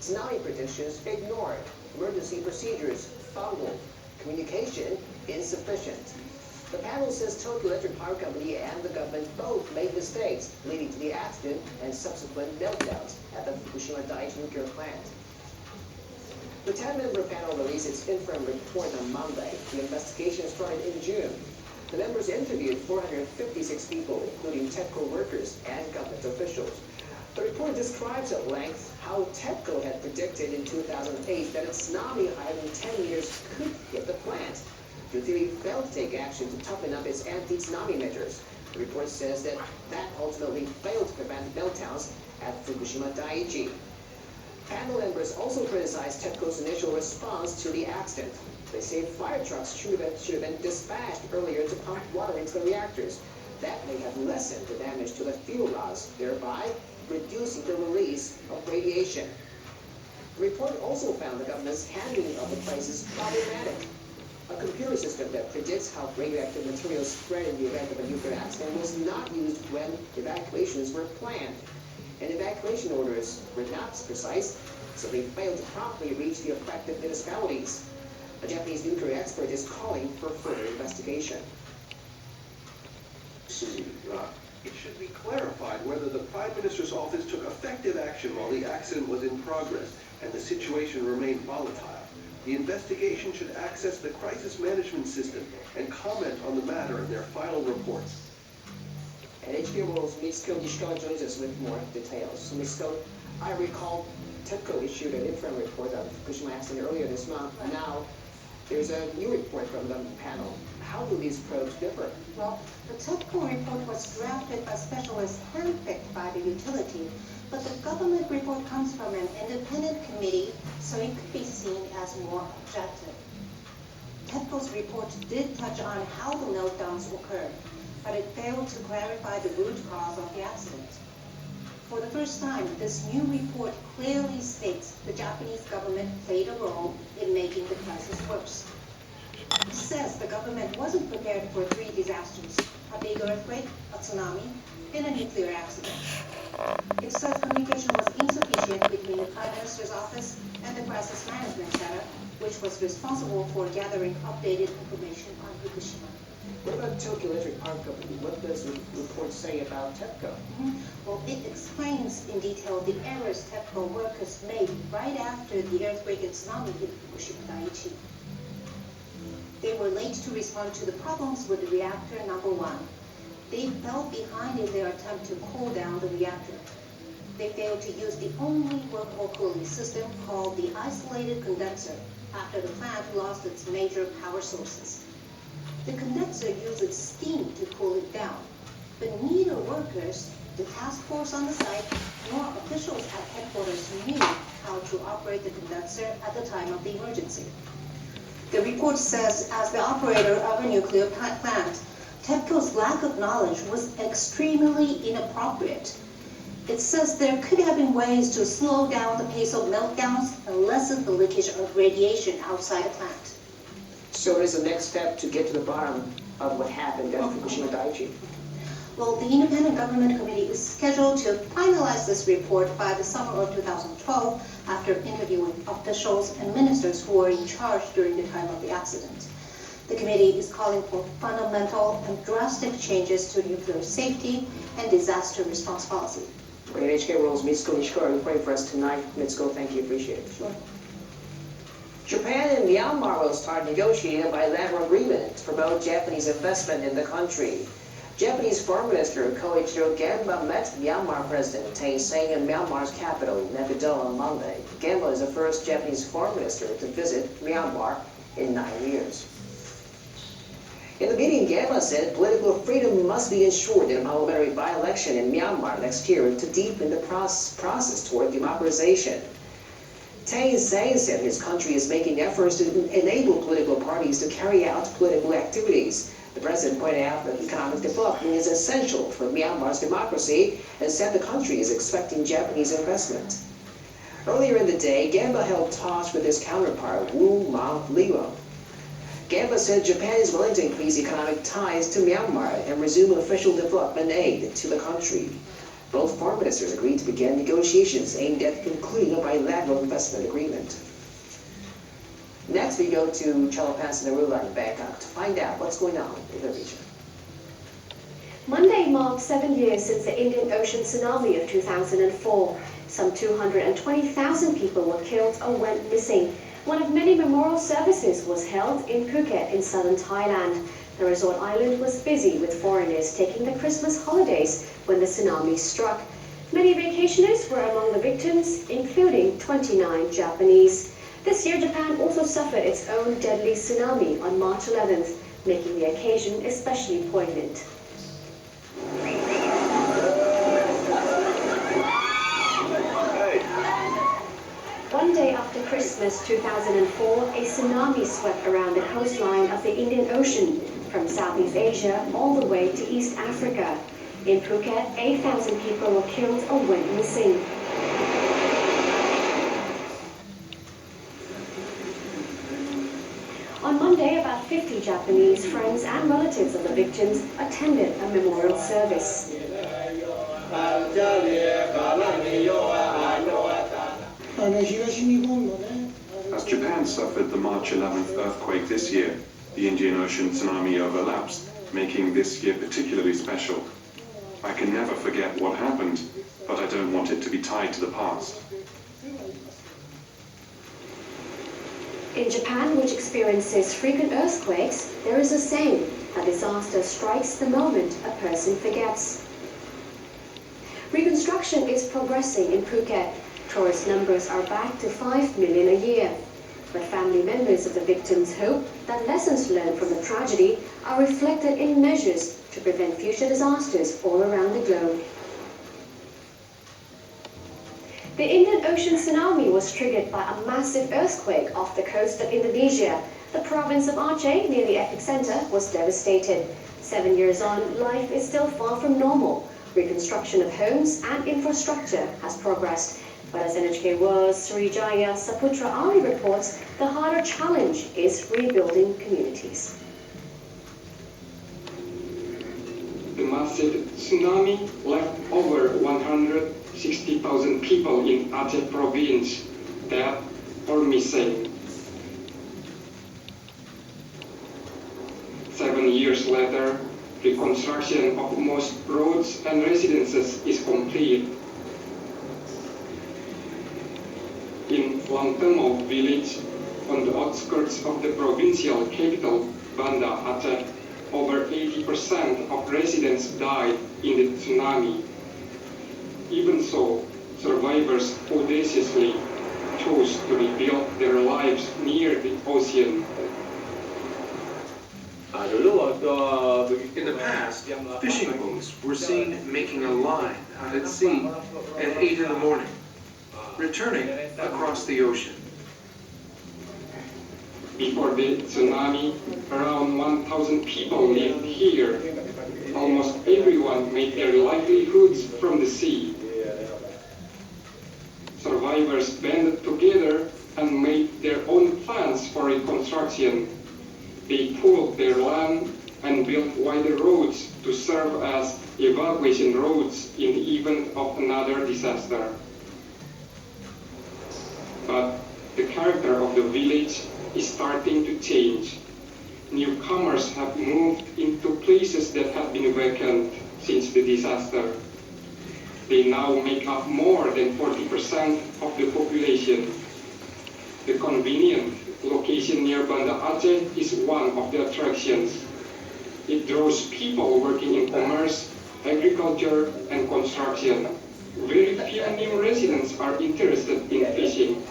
tsunami predictions ignored, emergency procedures bungled, communication insufficient. The panel says Tokyo Electric Power Company and the government both made mistakes, leading to the accident and subsequent meltdowns at the Fukushima Daiichi nuclear plant. The 10-member panel released its interim report on Monday. The investigation started in June. The members interviewed 456 people, including TEPCO workers and government officials. The report describes at length how TEPCO had predicted in 2008 that a tsunami higher than 10 years could hit the plant. The theory failed to take action to toughen up its anti-tsunami measures. The report says that ultimately failed to prevent meltdowns at Fukushima Daiichi. Panel members also criticized TEPCO's initial response to the accident. They say fire trucks should have been dispatched earlier to pump water into the reactors. That may have lessened the damage to the fuel rods, thereby reducing the release of radiation. The report also found the government's handling of the crisis problematic. A computer system that predicts how radioactive materials spread in the event of a nuclear accident was not used when evacuations were planned. And evacuation orders were not precise, so they failed to promptly reach the affected municipalities. A Japanese nuclear expert is calling for further investigation. It should be clarified whether the Prime Minister's office took effective action while the accident was in progress and the situation remained volatile. The investigation should access the crisis management system and comment on the matter in their final reports. And HK World's Mitsuko Nishikawa joins us with more details. So Mitsuko, I recall TEPCO issued an interim report on the Fukushima accident earlier this month, and now there's a new report from the panel. How do these probes differ? Well, the TEPCO report was drafted by specialists handpicked by the utility, but the government report comes from an independent committee, so it could be seen as more objective. TEPCO's report did touch on how the meltdowns occurred, but it failed to clarify the root cause of the accident. For the first time, this new report clearly states the Japanese government played a role in making the crisis worse. It says the government wasn't prepared for 3 disasters: a big earthquake, a tsunami, and a nuclear accident. It says communication was insufficient between the Prime Minister's office and the Crisis Management Center, which was responsible for gathering updated information on Fukushima. What about Tokyo Electric Power Company? What does the report say about TEPCO? Well, it explains in detail the errors TEPCO workers made right after the earthquake and tsunami hit Fukushima Daiichi. They were late to respond to the problems with reactor number 1. They fell behind in their attempt to cool down the reactor. They failed to use the only workable cooling system called the isolated condenser after the plant lost its major power sources. The condenser uses steam to cool it down, but neither workers, the task force on the site, nor officials at headquarters knew how to operate the condenser at the time of the emergency. The report says, as the operator of a nuclear plant, TEPCO's lack of knowledge was extremely inappropriate. It says there could have been ways to slow down the pace of meltdowns and lessen the leakage of radiation outside the plant. So what is the next step to get to the bottom of what happened at Fukushima Daiichi? Well, the Independent Government Committee is scheduled to finalize this report by the summer of 2012 after interviewing officials and ministers who were in charge during the time of the accident. The committee is calling for fundamental and drastic changes to nuclear safety and disaster response policy. Great. HK World's Mitsuko Nishikawa reporting for us tonight. Mitsuko, thank you. Appreciate it. Sure. Japan and Myanmar will start negotiating a bilateral agreement to promote Japanese investment in the country. Japanese Foreign Minister Koichiro Gamba met Myanmar President Thein Sein in Myanmar's capital, Naypyidaw, on Monday. Gamba is the first Japanese Foreign Minister to visit Myanmar in 9 years. In the meeting, Gamba said political freedom must be ensured in a parliamentary by-election in Myanmar next year to deepen the process toward democratization. Thein Sein said his country is making efforts to enable political parties to carry out political activities. The president pointed out that economic development is essential for Myanmar's democracy and said the country is expecting Japanese investment. Earlier in the day, Gamba held talks with his counterpart, Wu Ma-liwa. Gamba said Japan is willing to increase economic ties to Myanmar and resume official development aid to the country. Both foreign ministers agreed to begin negotiations aimed at concluding a bilateral investment agreement. Next, we go to Chalapas Narula in Bangkok to find out what's going on in the region. Monday marked 7 years since the Indian Ocean tsunami of 2004. Some 220,000 people were killed or went missing. One of many memorial services was held in Phuket in southern Thailand. The resort island was busy with foreigners taking the Christmas holidays when the tsunami struck. Many vacationers were among the victims, including 29 Japanese. This year, Japan also suffered its own deadly tsunami on March 11th, making the occasion especially poignant. One day after Christmas 2004, a tsunami swept around the coastline of the Indian Ocean, from Southeast Asia all the way to East Africa. In Phuket, 8,000 people were killed or went missing. On Monday, about 50 Japanese friends and relatives of the victims attended a memorial service. As Japan suffered the March 11th earthquake this year, the Indian Ocean tsunami overlaps, making this year particularly special. I can never forget what happened, but I don't want it to be tied to the past. In Japan, which experiences frequent earthquakes, there is a saying, a disaster strikes the moment a person forgets. Reconstruction is progressing in Phuket. Tourist numbers are back to 5 million a year. But family members of the victims hope that lessons learned from the tragedy are reflected in measures to prevent future disasters all around the globe. The Indian Ocean tsunami was triggered by a massive earthquake off the coast of Indonesia. The province of Aceh, near the epicenter, was devastated. 7 years on, life is still far from normal. Reconstruction of homes and infrastructure has progressed. But as NHK World's Srijaya Saputra Ali reports, the harder challenge is rebuilding communities. The massive tsunami left over 160,000 people in Aceh province dead or missing. 7 years later, reconstruction of most roads and residences is complete. In Langtemo village, on the outskirts of the provincial capital, Banda Aceh, over 80% of residents died in the tsunami. Even so, survivors audaciously chose to rebuild their lives near the ocean. In the past, fishing boats were seen making a line out at sea at 8 in the morning, returning across the ocean. Before the tsunami, around 1,000 people lived here. Almost everyone made their livelihoods from the sea. Survivors banded together and made their own plans for reconstruction. They pooled their land and built wider roads to serve as evacuation roads in the event of another disaster. But the character of the village is starting to change. Newcomers have moved into places that have been vacant since the disaster. They now make up more than 40% of the population. The convenient location near Banda Aceh is one of the attractions. It draws people working in commerce, agriculture, and construction. Very few new residents are interested in fishing.